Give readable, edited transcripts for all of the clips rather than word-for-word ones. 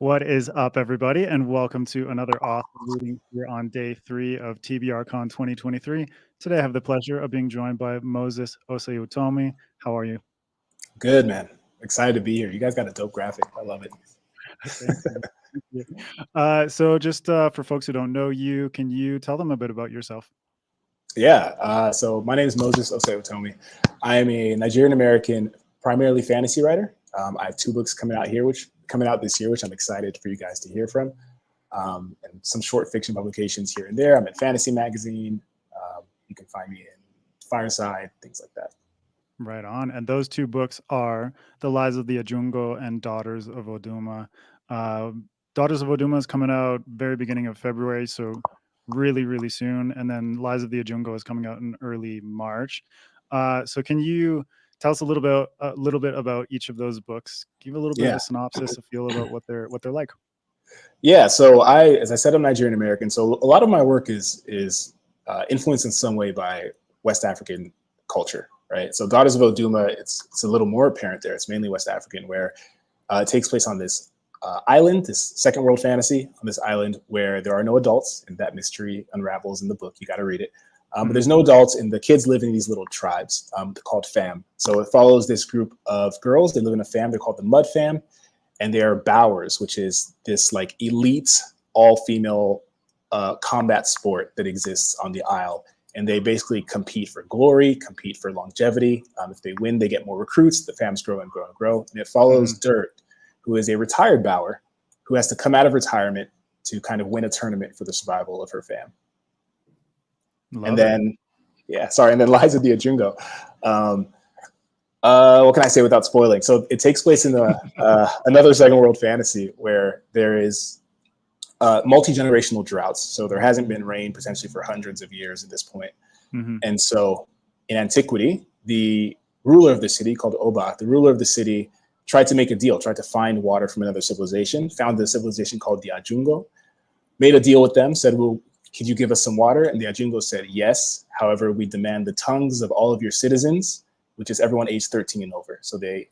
What is up, everybody, and welcome to another author reading here on day 3 of TBRCon2023. Today, I have the pleasure of being joined by Moses Ose Utomi. How are you? Good, man. Excited to be here. You guys got a dope graphic. I love it. Thank you. Thank you. So just for folks who don't know you, can you tell them a bit about yourself? Yeah. So my name is Moses Ose Utomi. I am a Nigerian-American, primarily fantasy writer. I have 2 books coming out this year, which I'm excited for you guys to hear from, and some short fiction publications here and there. I'm at Fantasy Magazine. You can find me in Fireside, things like that. Right on. And those 2 books are The Lies of the Ajungo and Daughters of Oduma. Daughters of Oduma is coming out very beginning of February, so really, really soon. And then Lies of the Ajungo is coming out in early March. So can you tell us a little bit about each of those books? Give a little bit of a synopsis, a feel about what they're like. Yeah. So as I said, I'm Nigerian-American. So a lot of my work is influenced in some way by West African culture, right? So Daughters of Oduma, it's a little more apparent there. It's mainly West African, where it takes place on this island, this second world fantasy on this island where there are no adults, and that mystery unravels in the book. You got to read it. But there's no adults, and the kids live in these little tribes called fam. So it follows this group of girls. They live in a fam. They're called the Mud Fam, and they are bowers, which is this like elite all-female combat sport that exists on the Isle. And they basically compete for glory, compete for longevity. If they win, they get more recruits. The fams grow and grow and grow. And it follows Dirt, who is a retired bower who has to come out of retirement to kind of win a tournament for the survival of her fam. And then Lies of the Ajungo. What can I say without spoiling? So it takes place in another second world fantasy where there is multi-generational droughts. So there hasn't been rain potentially for hundreds of years at this point. And so in antiquity, the ruler of the city called Oba, the ruler of the city tried to make a deal, tried to find water from another civilization, found a civilization called the Ajungo, made a deal with them, said, well, could you give us some water? And the Ajungo said, yes. However, we demand the tongues of all of your citizens, which is everyone aged 13 and over. So they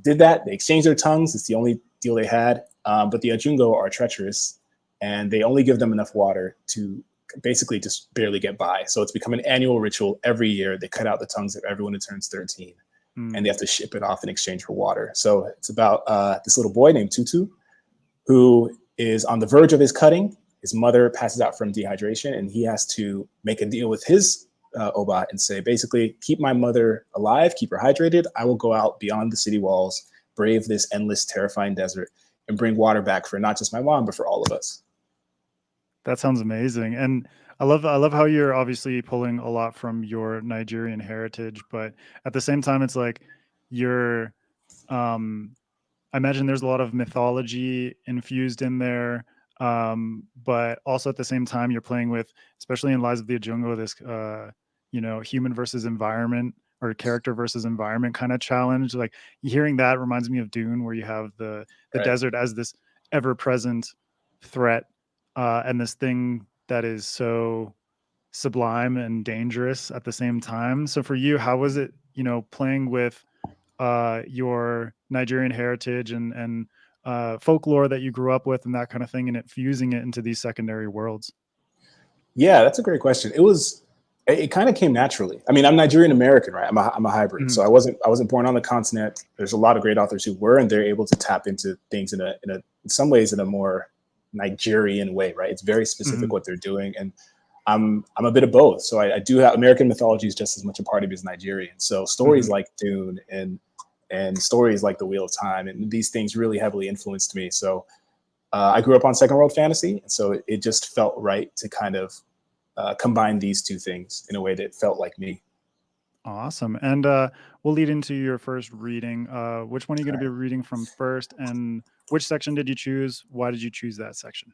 did that. They exchanged their tongues. It's the only deal they had. But the Ajungo are treacherous, and they only give them enough water to basically just barely get by. So it's become an annual ritual every year. They cut out the tongues of everyone who turns 13, and they have to ship it off in exchange for water. So it's about this little boy named Tutu, who is on the verge of his cutting. His mother passes out from dehydration, and he has to make a deal with his Oba and say, basically, keep my mother alive, keep her hydrated. I will go out beyond the city walls, brave this endless, terrifying desert, and bring water back for not just my mom, but for all of us. That sounds amazing. And I love how you're obviously pulling a lot from your Nigerian heritage, but at the same time, it's like you're, I imagine there's a lot of mythology infused in there. But also at the same time, you're playing with, especially in Lies of the Ajungo, this, human versus environment, or character versus environment kind of challenge. Like hearing that reminds me of Dune, where you have the desert as this ever-present threat, and this thing that is so sublime and dangerous at the same time. So for you, how was it, playing with your Nigerian heritage and folklore that you grew up with and that kind of thing, and it fusing it into these secondary worlds? Yeah, that's a great question. It kind of came naturally. I mean, I'm Nigerian-American, right? I'm a hybrid. So I wasn't born on the continent. There's a lot of great authors who were, and they're able to tap into things in some ways in a more Nigerian way, right? It's very specific what they're doing. And I'm a bit of both. So I do have American mythology is just as much a part of it as Nigerian. So stories like Dune and stories like The Wheel of Time, and these things really heavily influenced me. So I grew up on second world fantasy, and so it just felt right to kind of combine these 2 things in a way that felt like me. Awesome. And we'll lead into your first reading. Which one are you going to be reading from first, and which section did you choose? Why did you choose that section?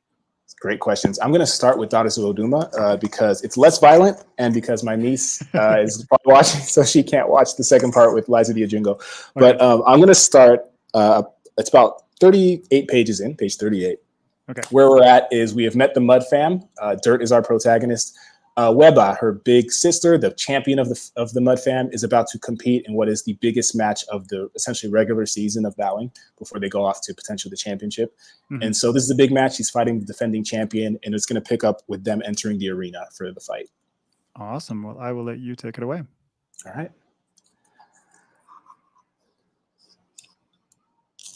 Great questions. I'm going to start with Daughters of Oduma because it's less violent, and because my niece is probably watching, so she can't watch the second part with Lies of the Ajungo. Okay. But I'm going to start, it's about 38 pages in, page 38. Okay. Where we're at is we have met the Mud Fam. Dirt is our protagonist. Weba, her big sister, the champion of the Mud fam, is about to compete in what is the biggest match of the essentially regular season of bowling before they go off to potentially the championship. Mm-hmm. And so this is a big match. She's fighting the defending champion, and it's going to pick up with them entering the arena for the fight. Awesome. Well, I will let you take it away. All right.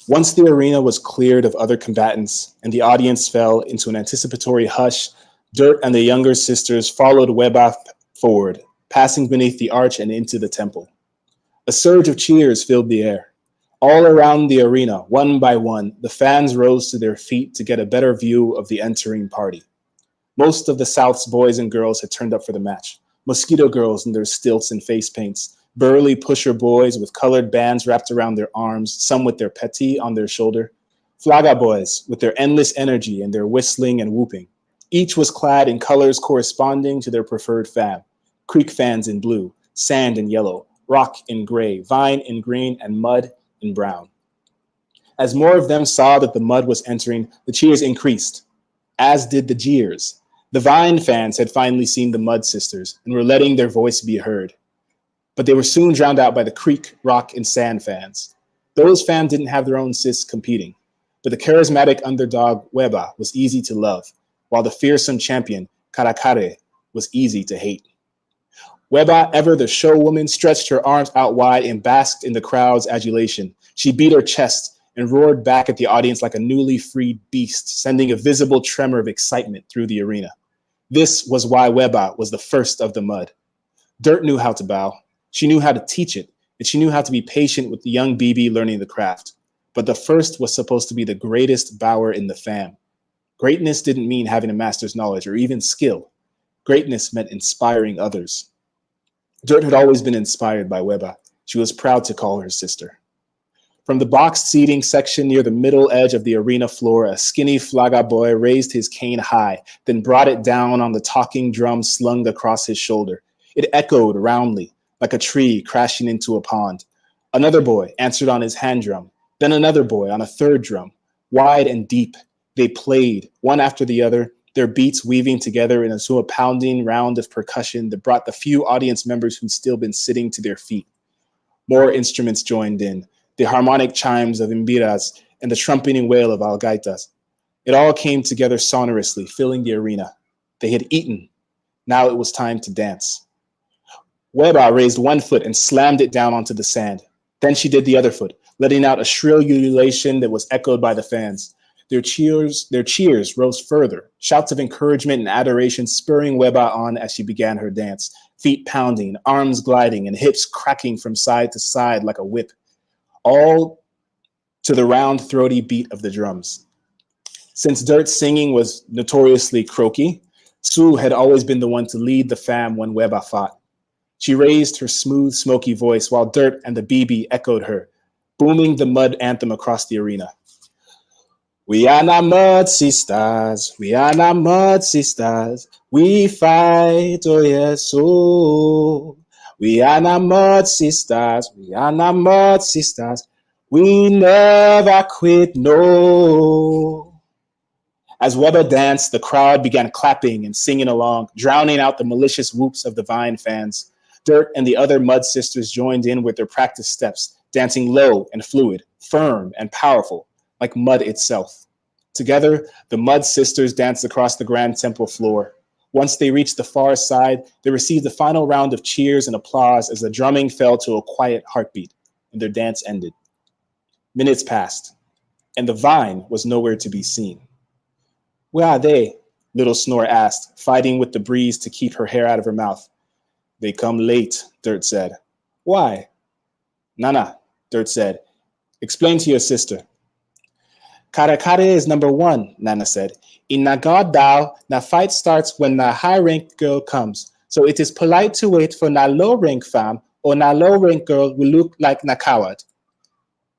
Once the arena was cleared of other combatants and the audience fell into an anticipatory hush, Dirt and the younger sisters followed Weba forward, passing beneath the arch and into the temple. A surge of cheers filled the air. All around the arena, one by one, the fans rose to their feet to get a better view of the entering party. Most of the South's boys and girls had turned up for the match. Mosquito girls in their stilts and face paints, burly pusher boys with colored bands wrapped around their arms, some with their petit on their shoulder, flaga boys with their endless energy and their whistling and whooping. Each was clad in colors corresponding to their preferred fam. Creek fans in blue, sand in yellow, rock in gray, vine in green, and mud in brown. As more of them saw that the mud was entering, the cheers increased, as did the jeers. The Vine fans had finally seen the Mud Sisters and were letting their voice be heard. But they were soon drowned out by the Creek, Rock, and Sand fans. Those fans didn't have their own sis competing, but the charismatic underdog Weba was easy to love, while the fearsome champion Karakare was easy to hate. Weba, ever the show woman, stretched her arms out wide and basked in the crowd's adulation. She beat her chest and roared back at the audience like a newly freed beast, sending a visible tremor of excitement through the arena. This was why Weba was the first of the Mud. Dirt knew how to bow. She knew how to teach it, and she knew how to be patient with the young BB learning the craft. But the first was supposed to be the greatest bower in the fam. Greatness didn't mean having a master's knowledge or even skill. Greatness meant inspiring others. Dirt had always been inspired by Weba. She was proud to call her sister. From the boxed seating section near the middle edge of the arena floor, a skinny flaga boy raised his cane high, then brought it down on the talking drum slung across his shoulder. It echoed roundly, like a tree crashing into a pond. Another boy answered on his hand drum, then another boy on a third drum. Wide and deep, they played, one after the other, their beats weaving together into a pounding round of percussion that brought the few audience members who'd still been sitting to their feet. More instruments joined in, the harmonic chimes of imbiras and the trumpeting wail of algaitas. It all came together sonorously, filling the arena. They had eaten. Now it was time to dance. Weba raised one foot and slammed it down onto the sand. Then she did the other foot, letting out a shrill ululation that was echoed by the fans. Their cheers rose further, shouts of encouragement and adoration spurring Weba on as she began her dance, feet pounding, arms gliding, and hips cracking from side to side like a whip, all to the round, throaty beat of the drums. Since Dirt's singing was notoriously croaky, Sue had always been the one to lead the fam when Weba fought. She raised her smooth, smoky voice while Dirt and the BB echoed her, booming the Mud anthem across the arena. We are not Mud sisters, we are not Mud sisters, we fight, oh yes, oh. We are not Mud sisters, we are not Mud sisters, we never quit, no. As Weba danced, the crowd began clapping and singing along, drowning out the malicious whoops of the Vine fans. Dirt and the other Mud sisters joined in with their practice steps, dancing low and fluid, firm and powerful, like mud itself. Together, the Mud sisters danced across the grand temple floor. Once they reached the far side, they received the final round of cheers and applause as the drumming fell to a quiet heartbeat, and their dance ended. Minutes passed, and the Vine was nowhere to be seen. Where are they? Little Snore asked, fighting with the breeze to keep her hair out of her mouth. They come late, Dirt said. Why? Nana, Dirt said. Explain to your sister. Karakare is number one, Nana said. In Nagad Dao, na fight starts when na high-ranked girl comes. So it is polite to wait for na low-rank fam or na low-rank girl will look like na coward.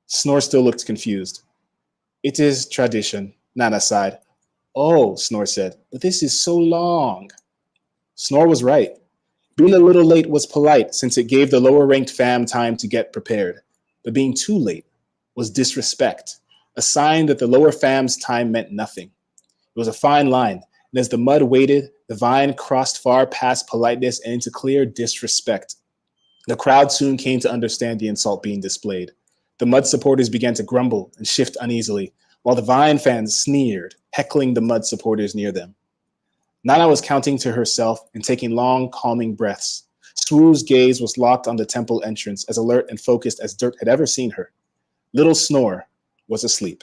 Snore still looked confused. It is tradition, Nana sighed. Oh, Snore said, but this is so long. Snore was right. Being a little late was polite since it gave the lower-ranked fam time to get prepared. But being too late was disrespect, a sign that the lower fam's time meant nothing. It was a fine line, and as the Mud waited, The Vine crossed far past politeness and into clear disrespect. The crowd soon came to understand the insult being displayed. The Mud supporters began to grumble and shift uneasily, while the Vine fans sneered, heckling the Mud supporters near them. Nana was counting to herself and taking long, calming breaths. Swoo's gaze was locked on the temple entrance, as alert and focused as Dirt had ever seen her. Little Snore was asleep,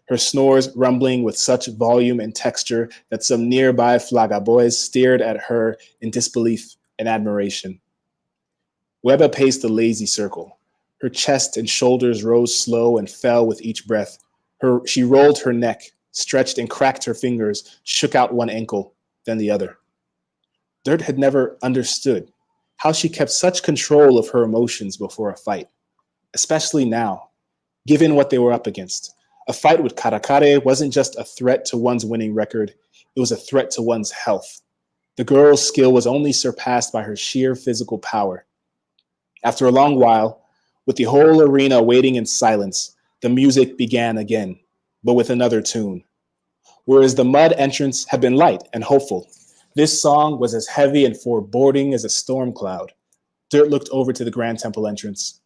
her snores rumbling with such volume and texture that some nearby Flaga boys stared at her in disbelief and admiration. Weba paced a lazy circle. Her chest and shoulders rose slow and fell with each breath. She rolled her neck, stretched and cracked her fingers, shook out one ankle, then the other. Dirt had never understood how she kept such control of her emotions before a fight, especially now, given what they were up against. A fight with Karakare wasn't just a threat to one's winning record, it was a threat to one's health. The girl's skill was only surpassed by her sheer physical power. After a long while, with the whole arena waiting in silence, the music began again, but with another tune. Whereas the Mud entrance had been light and hopeful, this song was as heavy and foreboding as a storm cloud. Dirt looked over to the Grand Temple entrance.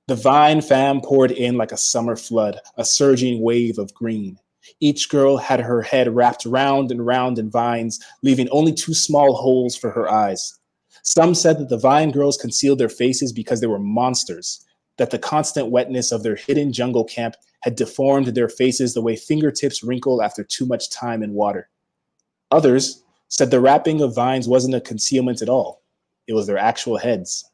The Vine fam poured in like a summer flood, a surging wave of green. Each girl had her head wrapped round and round in vines, leaving only 2 small holes for her eyes. Some said that the Vine girls concealed their faces because they were monsters, that the constant wetness of their hidden jungle camp had deformed their faces the way fingertips wrinkle after too much time in water. Others said the wrapping of vines wasn't a concealment at all. It was their actual heads.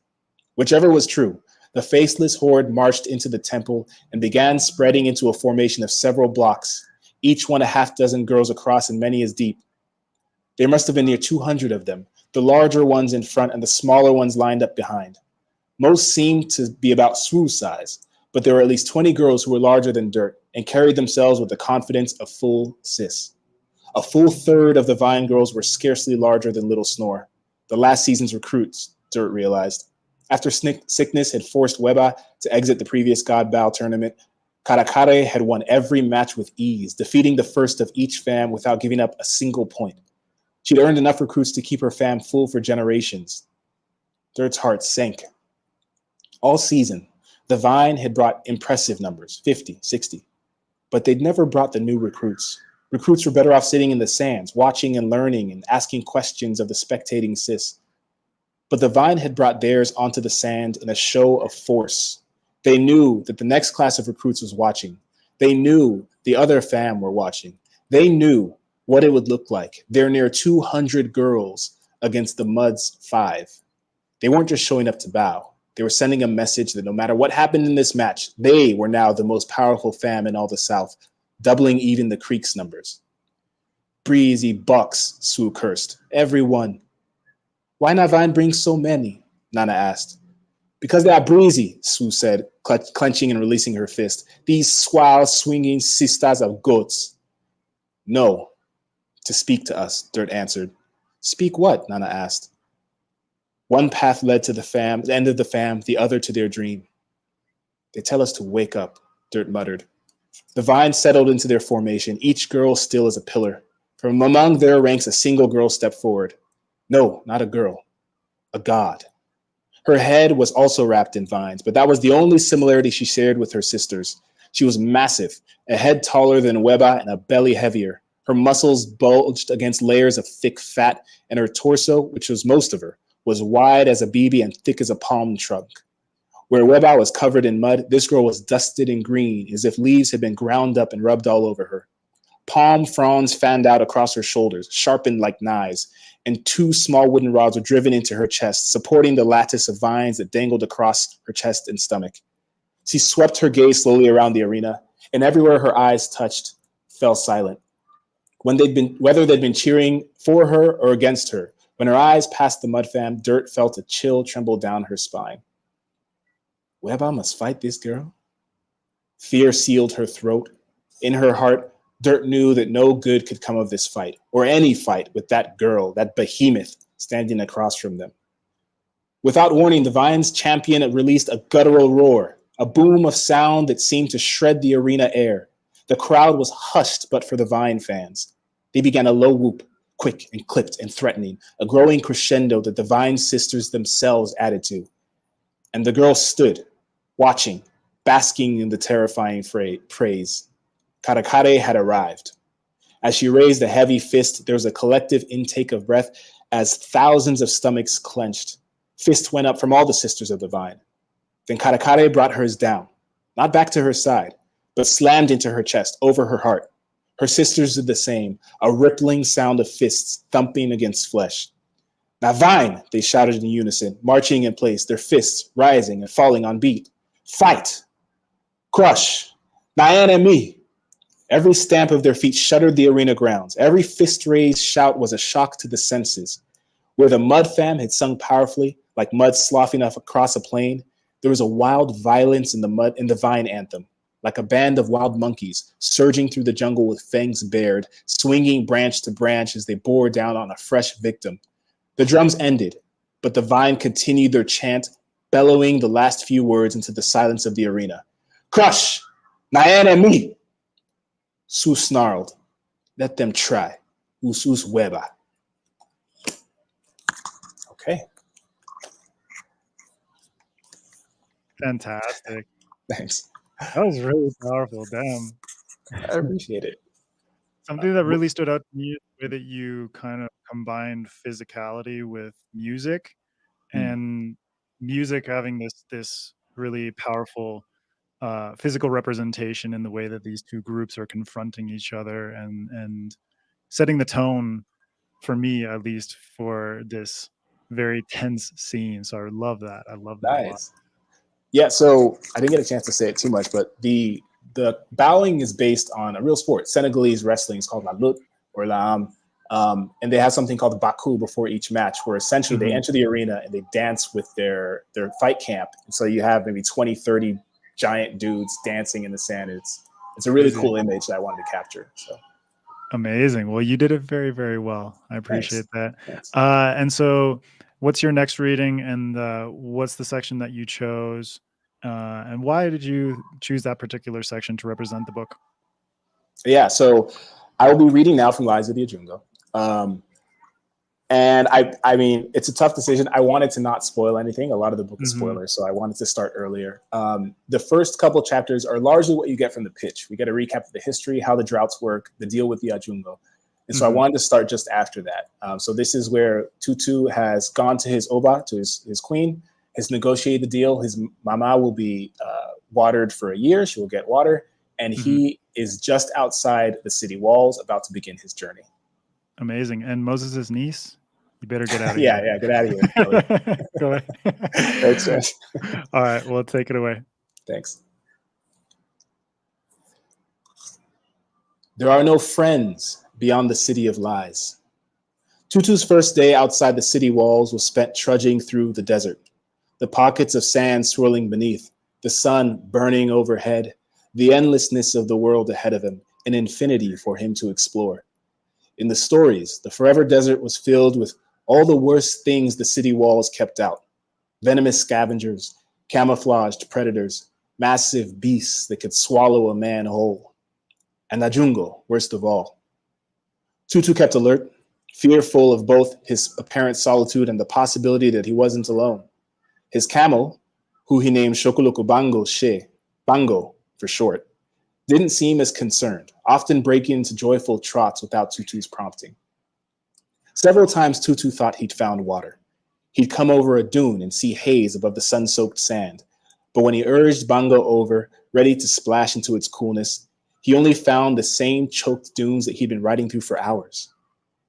Whichever was true, the faceless horde marched into the temple and began spreading into a formation of several blocks, each one a half-dozen girls across and many as deep. There must have been near 200 of them, the larger ones in front and the smaller ones lined up behind. Most seemed to be about Swoo's size, but there were at least 20 girls who were larger than Dirt and carried themselves with the confidence of full cis. A full third of the Vine girls were scarcely larger than Little Snore, the last season's recruits, Dirt realized. After sickness had forced Weba to exit the previous God Bow tournament, Karakare had won every match with ease, defeating the first of each fam without giving up a single point. She'd earned enough recruits to keep her fam full for generations. Dirt's heart sank. All season, the Vine had brought impressive numbers, 50, 60, but they'd never brought the new recruits. Recruits were better off sitting in the sands, watching and learning and asking questions of the spectating cis. But the Vine had brought theirs onto the sand in a show of force. They knew that the next class of recruits was watching. They knew the other fam were watching. They knew what it would look like. Their near 200 girls against the Mud's 5. They weren't just showing up to bow. They were sending a message that no matter what happened in this match, they were now the most powerful fam in all the South, doubling even the Creek's numbers. Breezy bucks, Swoo cursed. Everyone. Why not Vine bring so many? Nana asked. Because they are breezy, Swoo said, clenching and releasing her fist. These swell, swinging sisters of goats. No, to speak to us, Dirt answered. Speak what? Nana asked. One path led to the end of the fam, the other to their dream. They tell us to wake up, Dirt muttered. The Vine settled into their formation, each girl still as a pillar. From among their ranks, a single girl stepped forward. No, not a girl, a god. Her head was also wrapped in vines, but that was the only similarity she shared with her sisters. She was massive, a head taller than Weba and a belly heavier. Her muscles bulged against layers of thick fat, and her torso, which was most of her, was wide as a BB and thick as a palm trunk. Where Weba was covered in mud, this girl was dusted in green, as if leaves had been ground up and rubbed all over her. Palm fronds fanned out across her shoulders, sharpened like knives, and 2 small wooden rods were driven into her chest, supporting the lattice of vines that dangled across her chest and stomach. She swept her gaze slowly around the arena, and everywhere her eyes touched, fell silent. Whether they'd been cheering for her or against her, when her eyes passed the Mud fam, Dirt felt a chill tremble down her spine. Weba must fight this girl? Fear sealed her throat. In her heart, Dirt knew that no good could come of this fight, or any fight with that girl, that behemoth, standing across from them. Without warning, the Vine's champion released a guttural roar, a boom of sound that seemed to shred the arena air. The crowd was hushed but for the Vine fans. They began a low whoop. quick and clipped and threatening, a growing crescendo that the Vine sisters themselves added to. And the girl stood, watching, basking in the terrifying praise. Karakare had arrived. As she raised a heavy fist, there was a collective intake of breath as thousands of stomachs clenched. Fists went up from all the sisters of the Vine. Then Karakare brought hers down, not back to her side, but slammed into her chest, over her heart. Her sisters did the same, a rippling sound of fists thumping against flesh. Now Vine, they shouted in unison, marching in place, their fists rising and falling on beat. Fight! Crush! Nyan and me! Every stamp of their feet shuddered the arena grounds. Every fist-raised shout was a shock to the senses. Where the mud fam had sung powerfully, like mud sloughing off across a plain, there was a wild violence in the Vine anthem, like a band of wild monkeys surging through the jungle with fangs bared, swinging branch to branch as they bore down on a fresh victim. The drums ended, but the Vine continued their chant, bellowing the last few words into the silence of the arena. Crush! Nyan and me! Su snarled. Let them try. Usus weba. Okay. Fantastic. Thanks. That was really powerful. Damn. I appreciate it. Something that really stood out to me is the way that you kind of combined physicality with music, and music having this really powerful physical representation in the way that these two groups are confronting each other and setting the tone, for me at least, for this very tense scene. So I love that. I love that a lot. Nice. Yeah, so I didn't get a chance to say it too much, but the bowling is based on a real sport. Senegalese wrestling is called la lutte or la and they have something called the baku before each match, where essentially they enter the arena and they dance with their fight camp. And so you have maybe 20, 30 giant dudes dancing in the sand. It's a really cool image that I wanted to capture. So amazing. Well, you did it very, very well. I appreciate that. Thanks. And so what's your next reading, and what's the section that you chose? And why did you choose that particular section to represent the book? Yeah, so I will be reading now from Lies of the Ajungo. And I mean, it's a tough decision. I wanted to not spoil anything. A lot of the book is spoilers, so I wanted to start earlier. The first couple chapters are largely what you get from the pitch. We get a recap of the history, how the droughts work, the deal with the Ajungo. And so I wanted to start just after that. So this is where Tutu has gone to his Oba, to his queen, has negotiated the deal. His mama will be watered for a year. She will get water. And he is just outside the city walls, about to begin his journey. Amazing. And Moses' niece? You better get out of here. Yeah, get out of here. Go ahead. Makes sense. All right, well, take it away. Thanks. There are no friends beyond the city of lies. Tutu's first day outside the city walls was spent trudging through the desert, the pockets of sand swirling beneath, the sun burning overhead, the endlessness of the world ahead of him, an infinity for him to explore. In the stories, the forever desert was filled with all the worst things the city walls kept out: venomous scavengers, camouflaged predators, massive beasts that could swallow a man whole. And Ajungo, worst of all. Tutu kept alert, fearful of both his apparent solitude and the possibility that he wasn't alone. His camel, who he named Shokoloku Bango She, Bango for short, didn't seem as concerned, often breaking into joyful trots without Tutu's prompting. Several times Tutu thought he'd found water. He'd come over a dune and see haze above the sun-soaked sand. But when he urged Bango over, ready to splash into its coolness, he only found the same choked dunes that he'd been riding through for hours.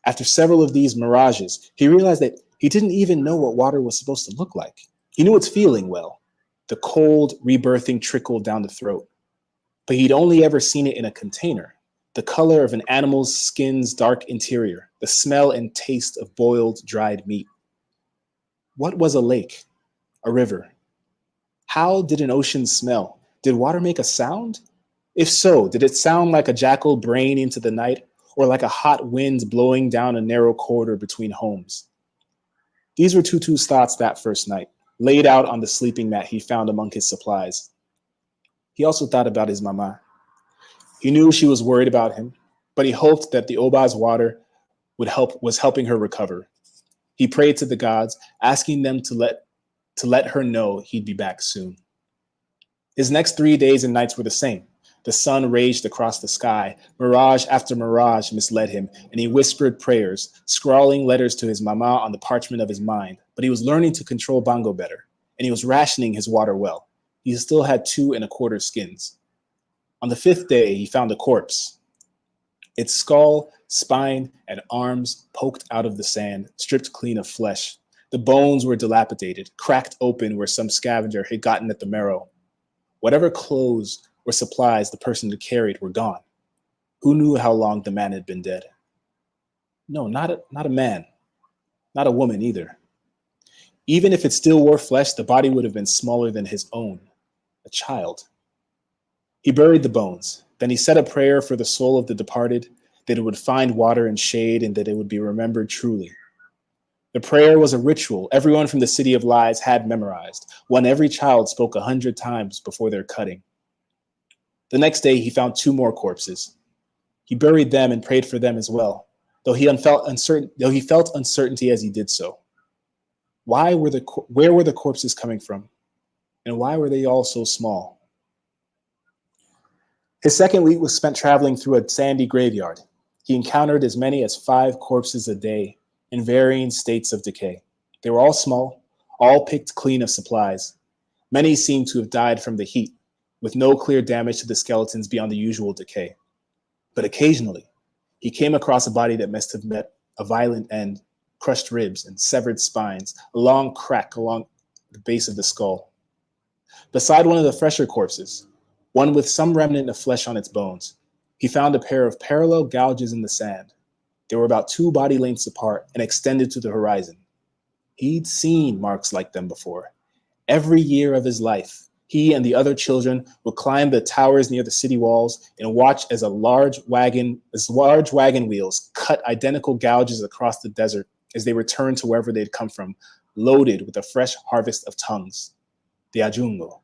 After several of these mirages, he realized that he didn't even know what water was supposed to look like. He knew its feeling well, the cold, rebirthing trickle down the throat. But he'd only ever seen it in a container, the color of an animal's skin's dark interior, the smell and taste of boiled, dried meat. What was a lake? A river? How did an ocean smell? Did water make a sound? If so, did it sound like a jackal braying into the night, or like a hot wind blowing down a narrow corridor between homes? These were Tutu's thoughts that first night, laid out on the sleeping mat he found among his supplies. He also thought about his mama. He knew she was worried about him, but he hoped that the Oba's water was helping her recover. He prayed to the gods, asking them to let her know he'd be back soon. His next 3 days and nights were the same. The sun raged across the sky. Mirage after mirage misled him, and he whispered prayers, scrawling letters to his mama on the parchment of his mind. But he was learning to control Bongo better, and he was rationing his water well. He still had 2 1/4 skins. On the 5th day, he found a corpse. Its skull, spine, and arms poked out of the sand, stripped clean of flesh. The bones were dilapidated, cracked open where some scavenger had gotten at the marrow. Whatever clothes or supplies the person had carried were gone. Who knew how long the man had been dead? No, not a man, not a woman either. Even if it still wore flesh, the body would have been smaller than his own, a child. He buried the bones. Then he said a prayer for the soul of the departed, that it would find water and shade and that it would be remembered truly. The prayer was a ritual everyone from the City of Lies had memorized, one every child spoke 100 times before their cutting. The next day, he found 2 more corpses. He buried them and prayed for them as well, though he felt uncertainty as he did so. Where were the corpses coming from? And why were they all so small? His second week was spent traveling through a sandy graveyard. He encountered as many as 5 corpses a day in varying states of decay. They were all small, all picked clean of supplies. Many seemed to have died from the heat, with no clear damage to the skeletons beyond the usual decay. But occasionally, he came across a body that must have met a violent end, crushed ribs and severed spines, a long crack along the base of the skull. Beside one of the fresher corpses, one with some remnant of flesh on its bones, he found a pair of parallel gouges in the sand. They were about 2 body lengths apart and extended to the horizon. He'd seen marks like them before. Every year of his life, he and the other children would climb the towers near the city walls and watch as large wagon wheels cut identical gouges across the desert as they returned to wherever they'd come from, loaded with a fresh harvest of tongues, the Ajungo.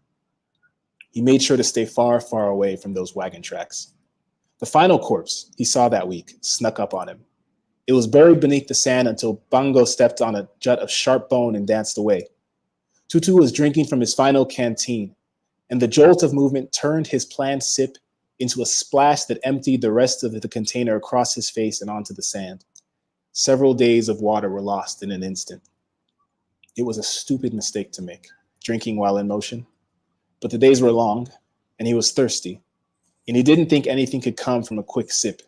He made sure to stay far, far away from those wagon tracks. The final corpse he saw that week snuck up on him. It was buried beneath the sand until Bongo stepped on a jut of sharp bone and danced away. Tutu was drinking from his final canteen, and the jolt of movement turned his planned sip into a splash that emptied the rest of the container across his face and onto the sand. Several days of water were lost in an instant. It was a stupid mistake to make, drinking while in motion. But the days were long, and he was thirsty, and he didn't think anything could come from a quick sip.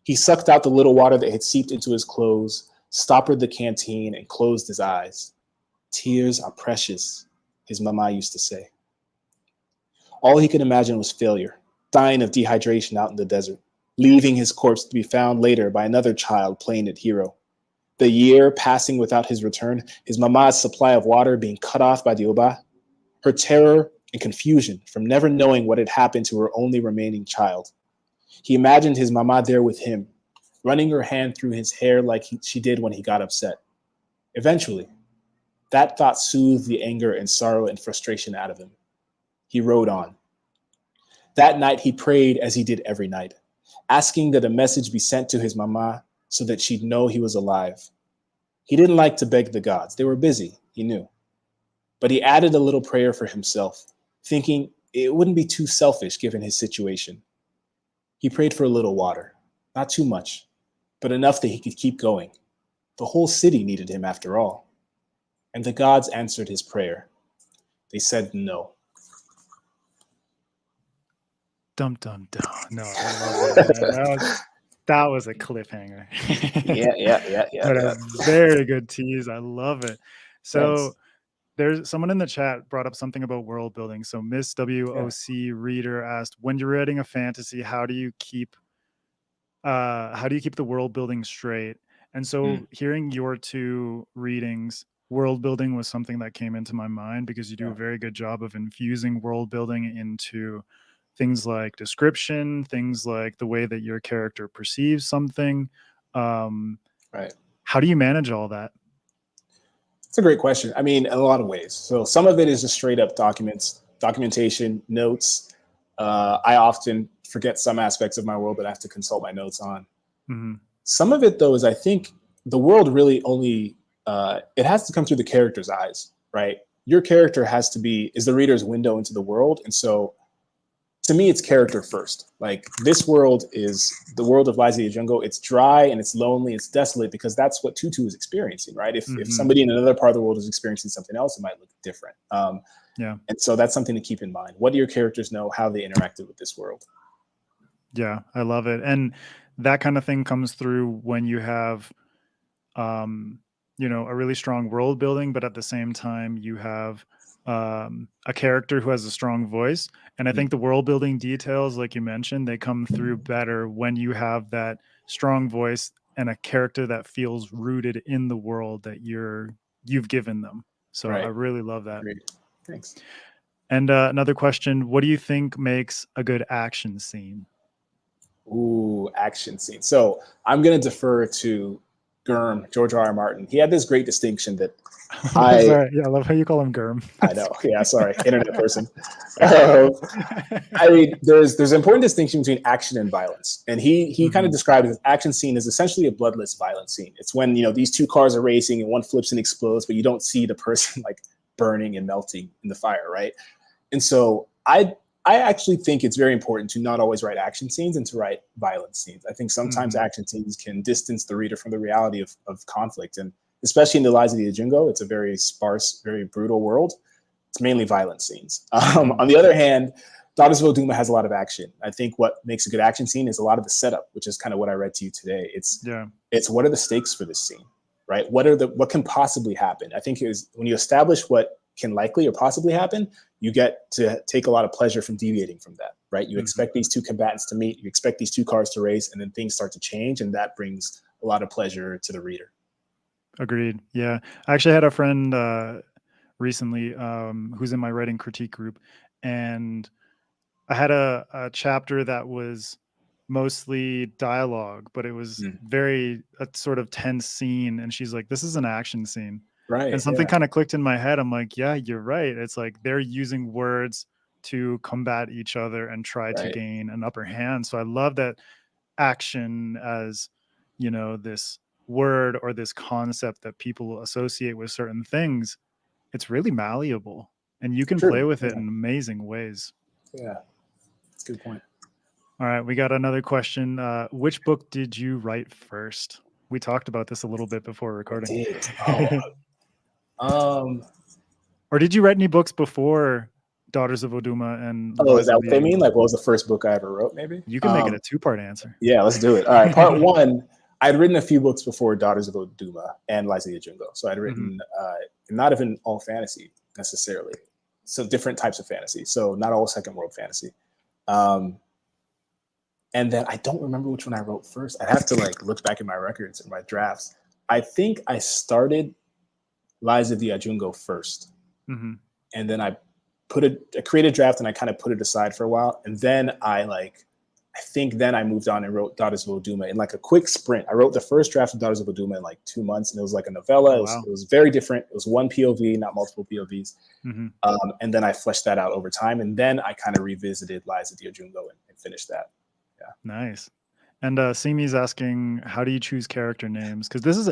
He sucked out the little water that had seeped into his clothes, stoppered the canteen, and closed his eyes. Tears are precious, his mama used to say. All he could imagine was failure, dying of dehydration out in the desert, leaving his corpse to be found later by another child playing at hero. The year passing without his return, his mama's supply of water being cut off by the Oba, her terror and confusion from never knowing what had happened to her only remaining child. He imagined his mama there with him, running her hand through his hair like she did when he got upset. Eventually, that thought soothed the anger and sorrow and frustration out of him. He rode on. That night, he prayed as he did every night, asking that a message be sent to his mama so that she'd know he was alive. He didn't like to beg the gods. They were busy, he knew. But he added a little prayer for himself, thinking it wouldn't be too selfish given his situation. He prayed for a little water, not too much, but enough that he could keep going. The whole city needed him after all. And the gods answered his prayer. They said no. Dum, dum, dum. No, I love that, man. That was a cliffhanger. Yeah. But a very good tease. I love it. So Thanks. there's someone in the chat brought up something about world building. So Miss WOC Reader asked, when you're writing a fantasy, how do you keep the world building straight? And so hearing your 2 readings, world building was something that came into my mind because you do a very good job of infusing world building into things like description, things like the way that your character perceives something. Right. How do you manage all that? It's a great question. I mean, in a lot of ways. So some of it is just straight up documentation, notes. I often forget some aspects of my world that I have to consult my notes on. Mm-hmm. Some of it, though, is I think the world really only it has to come through the character's eyes, right? Your character has to be is the reader's window into the world, and so to me, it's character first. Like this world is the world of Liza Ajungo. It's dry and it's lonely, it's desolate because that's what Tutu is experiencing, right? If somebody in another part of the world is experiencing something else, it might look different. Yeah. And so that's something to keep in mind. What do your characters know? How they interacted with this world? Yeah, I love it. And that kind of thing comes through when you have, you know, a really strong world building, but at the same time, you have a character who has a strong voice. And I think the world building details, like you mentioned, they come through better when you have that strong voice and a character that feels rooted in the world that you've given them. So I Right. really love that. Great. Thanks. And another question, what do you think makes a good action scene? Ooh, action scene. So I'm going to defer to Germ, George R. R. Martin. He had this great distinction that Sorry, yeah, I love how you call him Germ. I know. Yeah, sorry, internet person. I mean, there's an important distinction between action and violence, and he kind of described his action scene as essentially a bloodless violent scene. It's when these two cars are racing and one flips and explodes, but you don't see the person like burning and melting in the fire, right? And so I actually think it's very important to not always write action scenes and to write violent scenes. I think sometimes action scenes can distance the reader from the reality of conflict, and especially in The Lies of the Ajungo, it's a very sparse, very brutal world. It's mainly violent scenes. On the other hand, Daughters of Oduma has a lot of action. I think what makes a good action scene is a lot of the setup, which is kind of what I read to you today. It's what are the stakes for this scene, right? What can possibly happen? I think is when you establish what can likely or possibly happen, you get to take a lot of pleasure from deviating from that, right? You expect these two combatants to meet, you expect these two cars to race, and then things start to change, and that brings a lot of pleasure to the reader. Agreed. Yeah. I actually had a friend recently who's in my writing critique group, and I had a chapter that was mostly dialogue, but it was very a sort of tense scene. And she's like, this is an action scene. Right. And something kind of clicked in my head. I'm like, yeah, you're right. It's like they're using words to combat each other and try to gain an upper hand. So I love that action as, you know, this word or this concept that people associate with certain things. It's really malleable and you can play with it in amazing ways. Yeah, that's a good point. All right, we got another question. Which book did you write first? We talked about this a little bit before recording. Or did you write any books before Daughters of Oduma and is that what they mean? Like, what was the first book I ever wrote, maybe? You can make it a two-part answer. Yeah, let's do it. All right, part one, I'd written a few books before Daughters of Oduma and Liza Ajungo. So I'd written, not even all fantasy necessarily. So different types of fantasy. So not all second world fantasy. And then I don't remember which one I wrote first. I'd have to like look back at my records and my drafts. I think I started Liza the Ajungo first. And then I created a draft and I kind of put it aside for a while. And then I think then I moved on and wrote Daughters of Oduma in like a quick sprint. I wrote the first draft of Daughters of Oduma in like 2 months, and it was like a novella. It was very different. It was one POV, not multiple POVs. And then I fleshed that out over time. And then I kind of revisited Liza the Ajungo and finished that. Yeah. Nice. And Simi's asking, how do you choose character names? Because this is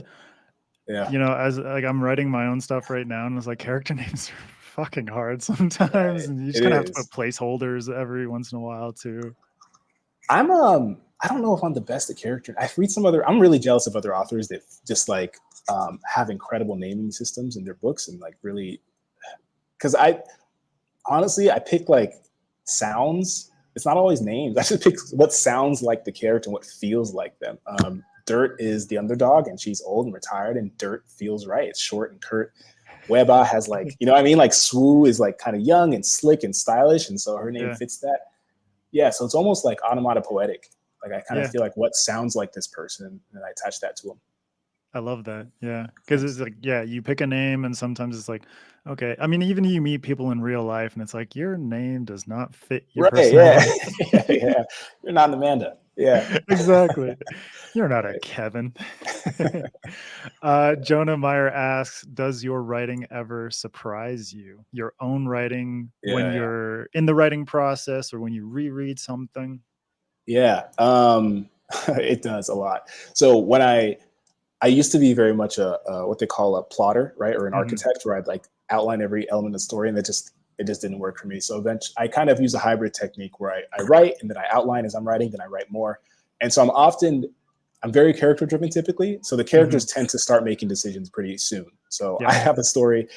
you know, as like I'm writing my own stuff right now, and it's like character names are fucking hard sometimes, and you just kind of have to put placeholders every once in a while too. I don't know if I'm the best at character. I'm really jealous of other authors that just like have incredible naming systems in their books and like really, because I pick like sounds. It's not always names. I just pick what sounds like the character and what feels like them. Dirt is the underdog, and she's old and retired, and Dirt feels right. It's short and curt. Weba has like, you know what I mean? Like Swoo is like kind of young and slick and stylish, and so her name fits that. Yeah, so it's almost like onomatopoetic. Like I kind of feel like what sounds like this person, and I attach that to them. I love that. Yeah, because it's like, yeah, you pick a name, and sometimes it's like, okay. I mean, even you meet people in real life, and it's like your name does not fit your personality. Yeah. You're not an Amanda. Yeah, exactly. You're not a Kevin. Jonah Meyer asks, does your writing ever surprise you? Your own writing when you're in the writing process or when you reread something? Yeah. It does a lot. So when I used to be very much a what they call a plotter, right, or an architect, where I'd like outline every element of the story, and it just didn't work for me. So eventually, I kind of use a hybrid technique where I write and then I outline as I'm writing, then I write more. And so I'm very character driven typically. So the characters tend to start making decisions pretty soon. So I have a story,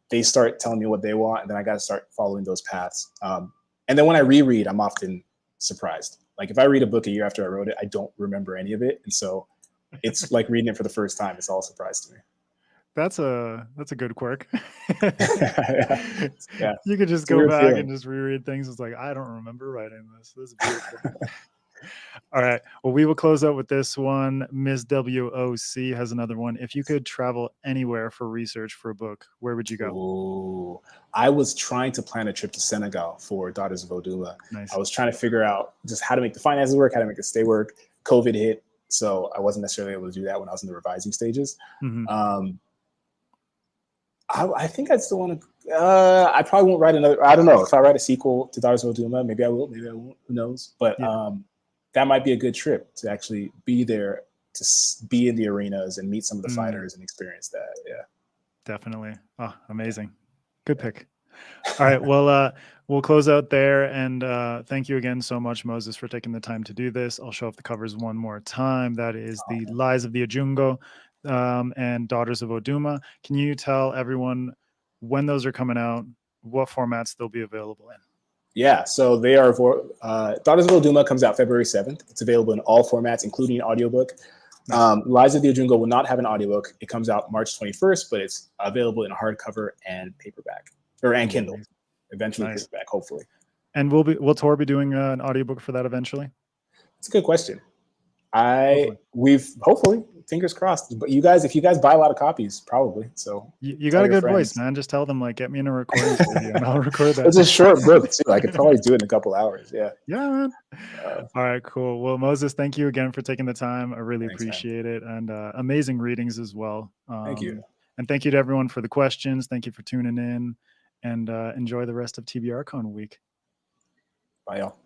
they start telling me what they want, and then I got to start following those paths. And then when I reread, I'm often surprised. Like if I read a book a year after I wrote it, I don't remember any of it. And so it's like reading it for the first time. It's all a surprise to me. That's a good quirk. Yeah. You could just go back and just reread things. It's like, I don't remember writing this. This is beautiful. All right. Well, we will close out with this one. Ms. WOC has another one. If you could travel anywhere for research for a book, where would you go? Ooh, I was trying to plan a trip to Senegal for Daughters of Oduma. Nice. I was trying to figure out just how to make the finances work, how to make the stay work. COVID hit, so I wasn't necessarily able to do that when I was in the revising stages. I think I'd still want to. I probably won't write another. I don't know if I write a sequel to Daughters of Oduma. Maybe I will. Maybe I won't. Who knows? But that might be a good trip to actually be there, to be in the arenas and meet some of the fighters and experience that. Yeah, definitely. Oh, amazing. Good pick. All right. Well, we'll close out there. And thank you again so much, Moses, for taking the time to do this. I'll show off the covers one more time. That is The Lies of the Ajungo and Daughters of Oduma. Can you tell everyone when those are coming out, what formats they'll be available in? Yeah, so they are Daughters of Oduma comes out February 7th. It's available in all formats, including audiobook. Lies of the Ajungo will not have an audiobook. It comes out March 21st, but it's available in hardcover and paperback, and Kindle. Eventually paperback, hopefully. And will Tor be doing an audiobook for that eventually? It's a good question. We've hopefully, fingers crossed. But if you guys buy a lot of copies, probably. So you got a good voice, man. Just tell them, like, get me in a recording studio and I'll record that. It's a short book too. I could probably do it in a couple hours. Yeah. Yeah, man. All right, cool. Well, Moses, thank you again for taking the time. I really appreciate it. And amazing readings as well. Thank you. And thank you to everyone for the questions. Thank you for tuning in, and enjoy the rest of TBRCon week. Bye, y'all.